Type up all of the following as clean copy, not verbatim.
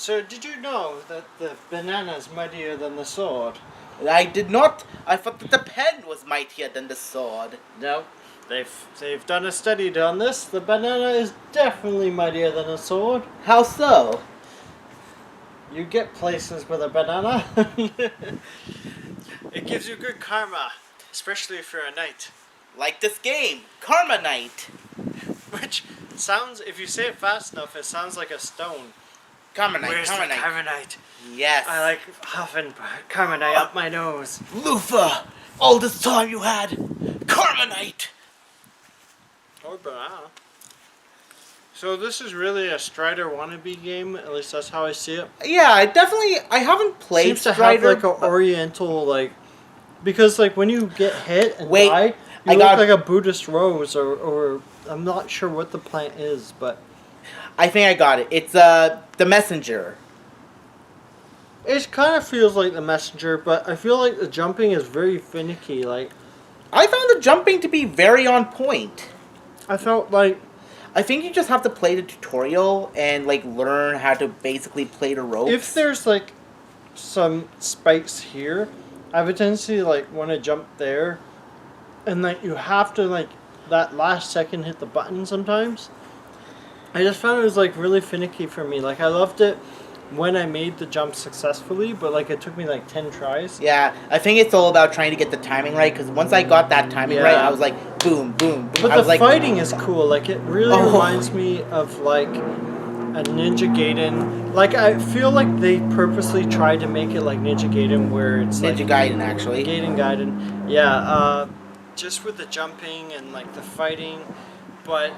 So did you know that the banana is mightier than the sword? I did not. I thought that the pen was mightier than the sword. No. They've done a study on this. The banana is definitely mightier than a sword. How so? You get places with a banana. It gives you good karma, especially if you're a knight. Like this game, Karma Knight. Which sounds, if you say it fast enough, it sounds like a stone. Karma Knight, Where's Karma the Knight. carbonite? Yes. I like huffing carbonite up my nose. Lufa, all this time you had Karma Knight. Or banana. So this is really a Strider wannabe game. At least that's how I see it. Yeah, I haven't played Seems to Strider. have like an oriental because like when you get hit and Wait, die, I you look got- like a Buddhist rose or I'm not sure what the plant is, but I think I got it. It's the messenger. it kind of feels like the messenger. But I feel like the jumping is very finicky. Like I found the jumping to be very on point. I felt like I think you just have to play the tutorial and like learn how to basically play the ropes. if there's like some spikes here, I have a tendency to like want to jump there, and like you have to like that last second hit the button sometimes. I just found it was like really finicky for me. Like I loved it when I made the jump successfully, but like it took me like 10 tries. Yeah, I think it's all about trying to get the timing right. Because once I got that timing right, I was like, boom, boom, boom. But I was the like, fighting is cool. Like it really Oh. reminds me of like a Ninja Gaiden. Like I feel like they purposely tried to make it like Ninja Gaiden, where it's Ninja like Gaiden actually. Gaiden. Yeah, just with the jumping and like the fighting, but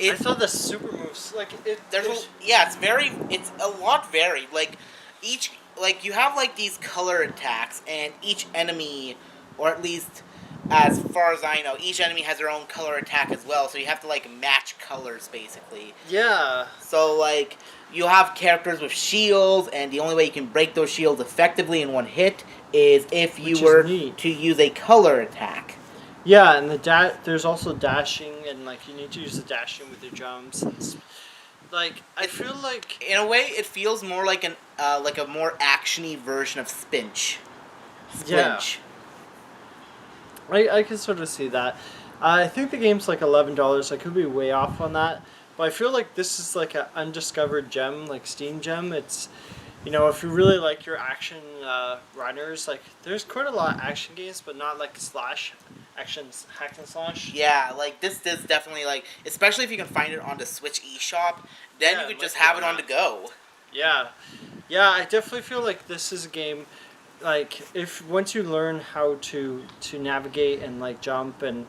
I thought the super moves like It's a lot varied. Like each, like you have like these color attacks, and each enemy, or at least as far as I know, each enemy has their own color attack as well. So you have to like match colors basically. yeah. So like you have characters with shields, and the only way you can break those shields effectively in one hit is if you Which is were neat. to use a color attack. Yeah, and there's also dashing, and like you need to use the dashing with your jumps. And like I feel like In a way, it feels more like a more actiony version of Spinch. Yeah. Splinch. I can sort of see that. I think the game's like $11. I could be way off on that, but I feel like this is like an undiscovered gem, like Steam gem. It's, you know, if you really like your action runners, like there's quite a lot of action games, but not like hack and slash. Yeah, like this is definitely like, especially if you can find it on the Switch eShop, then Yeah, you could it just might be have it on on the go. Yeah, yeah. I definitely feel like this is a game. Like if once you learn how to navigate and like jump and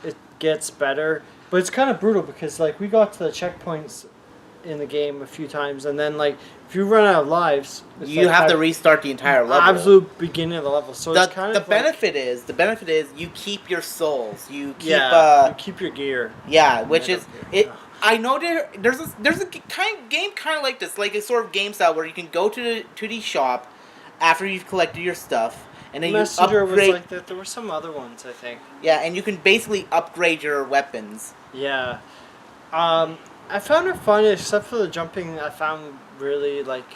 it gets better, but it's kind of brutal because like we got to the checkpoints in the game a few times, and then like if you run out of lives, it's You like have to restart the entire level. absolute beginning of the level. So The, it's kind the of benefit is you keep your souls. You keep you keep your gear. yeah, which Yeah, is okay. it. I know there's a game kind of like this, like a sort of game style where you can go to the shop after you've collected your stuff, and then Messenger you upgrade. was like that. There were some other ones, I think. Yeah, and you can basically upgrade your weapons. Yeah. I found it fun, except for the jumping. I found really like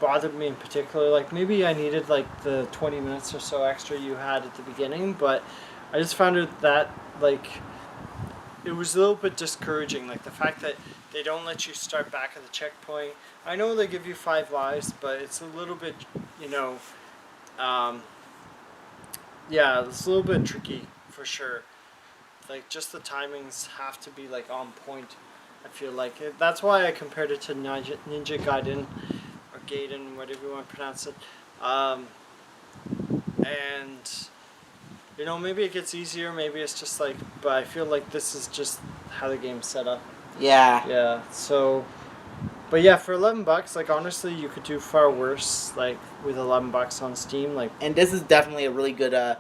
bothered me in particular. Like maybe I needed like the 20 minutes or so extra you had at the beginning, but I just found it that like it was a little bit discouraging. Like the fact that they don't let you start back at the checkpoint. I know they give you 5 lives, but it's a little bit, you know, yeah, it's a little bit tricky for sure. Like just the timings have to be like on point. I feel like that's why I compared it to Ninja Gaiden or Gaiden, whatever you want to pronounce it. And you know, maybe it gets easier. Maybe it's just like, but I feel like this is just how the game's set up. Yeah. Yeah. So, but yeah, for $11, like honestly, you could do far worse. Like with $11 on Steam, like. And this is definitely a really good,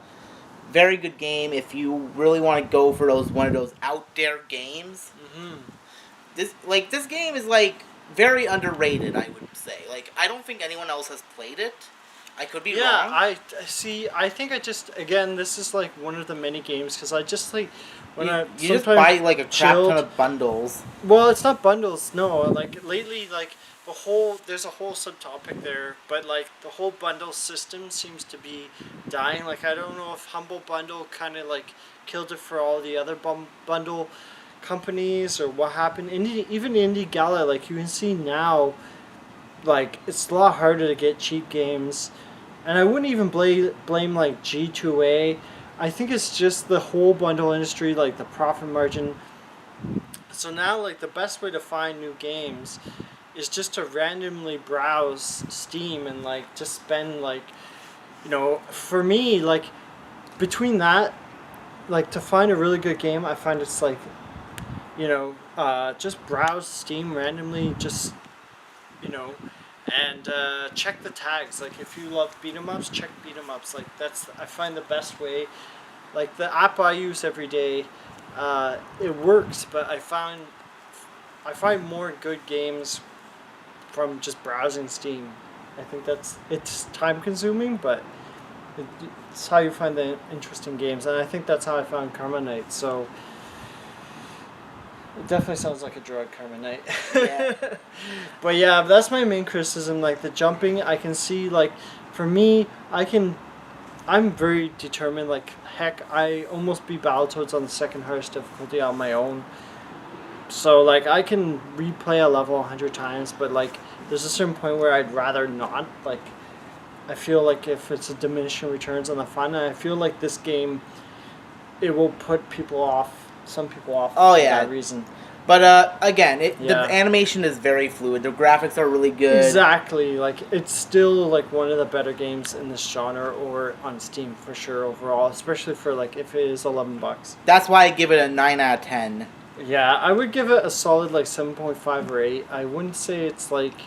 very good game if you really want to go for one of those out there games. Mm-hmm. This game is like very underrated, I would say. Like I don't think anyone else has played it. I could be Yeah, wrong. I see. I think I just again, this is like one of the many games because I just like when I You just sometimes buy like a crap ton chilled. of bundles. Well, it's not bundles. No, like lately, like there's a whole subtopic there, but like the whole bundle system seems to be dying. Like I don't know if Humble Bundle kind of like killed it for all the other bundle companies or what happened. Even Indie Gala, like you can see now, like it's a lot harder to get cheap games, and I wouldn't even blame like G2A. I think it's just the whole bundle industry, like the profit margin. So now, like the best way to find new games is just to randomly browse Steam and like just spend like, for me like between that, like to find a really good game, I find it's like, just browse Steam randomly, just you know, and check the tags. Like if you love beat 'em ups, check beat 'em ups. Like that's I find the best way. Like the app I use every day, it works, but I find more good games from just browsing Steam. I think it's time consuming, but it's how you find the interesting games, and I think that's how I found Karma Knight. So it definitely sounds like a drug, Karma Knight. Yeah. But yeah, that's my main criticism. Like the jumping, I can see like for me, I'm very determined. Like heck, I almost beat Battletoads on the second hardest difficulty on my own. So like I can replay a level 100 times, but like there's a certain point where I'd rather not. Like I feel like if it's a diminishing returns on the fun, and I feel like this game, it will put people off. Some people off Oh, for yeah. that reason. But again, the Yeah. animation is very fluid. The graphics are really good. Exactly. Like it's still like one of the better games in this genre or on Steam for sure overall, especially for like if it is $11. That's why I give it a 9 out of 10. Yeah, I would give it a solid like 7.5 or 8. I wouldn't say it's like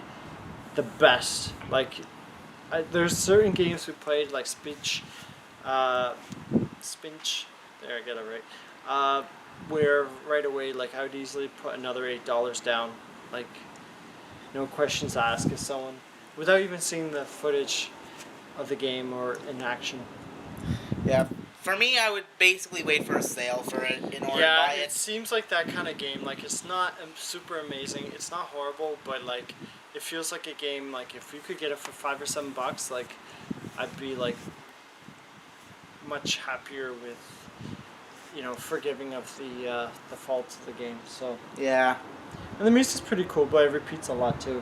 the best. Like there's certain games we played like Spinch. There, I got it right. Where right away, like I would easily put another $8 down, like no questions asked, if someone without even seeing the footage of the game or in action. Yeah. For me, I would basically wait for a sale for it in order to Yeah, buy it it. seems like that kind of game. Like it's not super amazing. It's not horrible, but like it feels like a game. Like if you could get it for $5 or $7, like I'd be like much happier with forgiving of the faults of the game. So Yeah. and the music's pretty cool, but it repeats a lot too.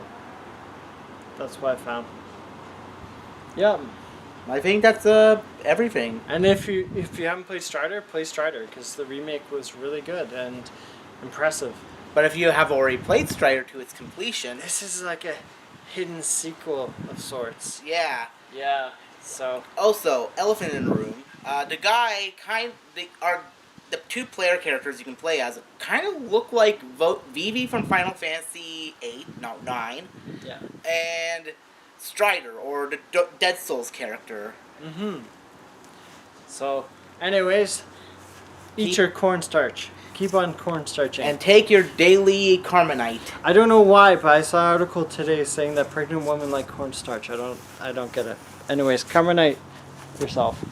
That's what I found. Yeah, I think that's everything. and if you haven't played Strider, play Strider because the remake was really good and impressive. But if you have already played Strider to its completion, This is like a hidden sequel of sorts. yeah. Yeah. So Also, elephant in the room. The two player characters you can play as kind of look like Vivi from Final Fantasy 9, yeah. and Strider or the Dead Souls character. Mhm. So, anyways, eat Keep- your cornstarch. Keep on cornstarching. And take your daily Carmenite. I don't know why, but I saw an article today saying that pregnant women like cornstarch. I don't get it. Anyways, Carmenite yourself.